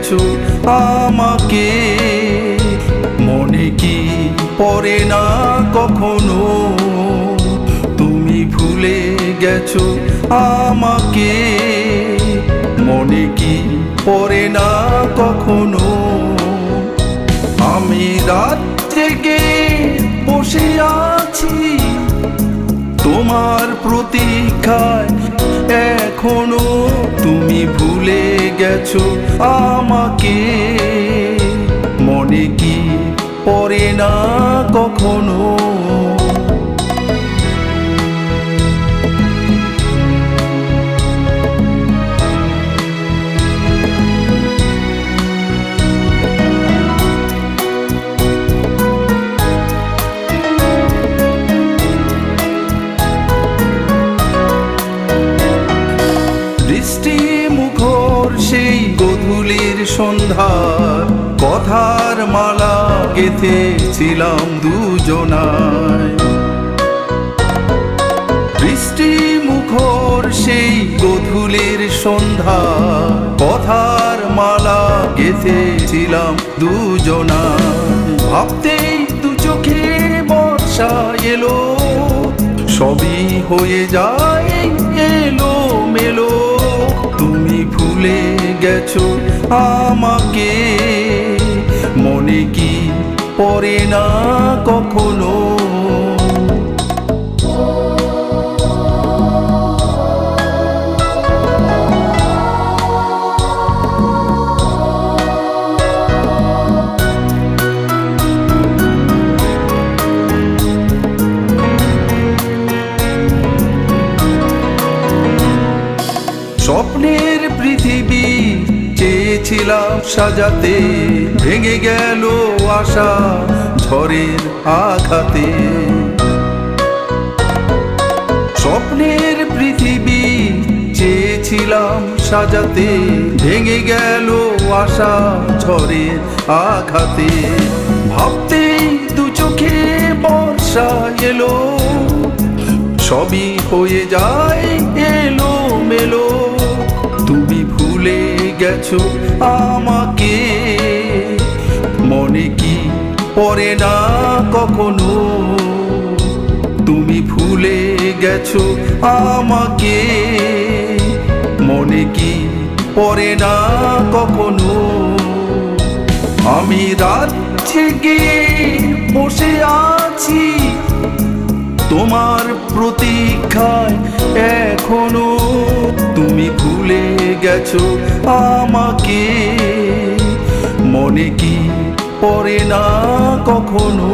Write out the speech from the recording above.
গেছো আমাকে, মনে কি পড়ে না কখনো তুমি ভুলে গেছো আমাকে, মনে কি পড়ে না কখনো। আমি রাত জেগে বসে আছি তোমার প্রতীক্ষায়, এখনো তুমি ভুলে গেছো আমাকে, মনে কি পড়ে না কখনো। বৃষ্টি মুখর সেই গধূলির সন্ধ্যার কথার মালা গেঁথেছিলাম দুজনায়। বৃষ্টি মুখর সেই গধূলির সন্ধ্যার কথার মালা গেঁথেছিলাম দুজনায়। ভাবতেই দু চোখে বর্ষা এলো, সবই হয়ে যায় এলো মেলো, তুমি ভুলে গেছো আমাকে, মনে কি পড়ে না কখনো। স্বপ্নের পৃথিবী চেয়েছিলাম সাজাতে, ভেঙে গেল আশা ঝড়ের আঘাতে। স্বপ্নের পৃথিবী চেয়েছিলাম সাজাতে, ভেঙে গেল আশা ঝড়ের আঘাতে। ভাবতেই দু চোখে বর্ষা এলো, সবই হয়ে যায় এলো মেলো, তুমি ভুলে গেছো আমাকে, মনে কি পড়ে না কখনো। তুমি ভুলে গেছো আমাকে, মনে কি পড়ে না কখনো। আমি রাত জেগে বসে আছি তোমার প্রতীক্ষায়, এখনো তুমি ভুলে গেছো আমাকে, মনে কি পড়ে না কখনো।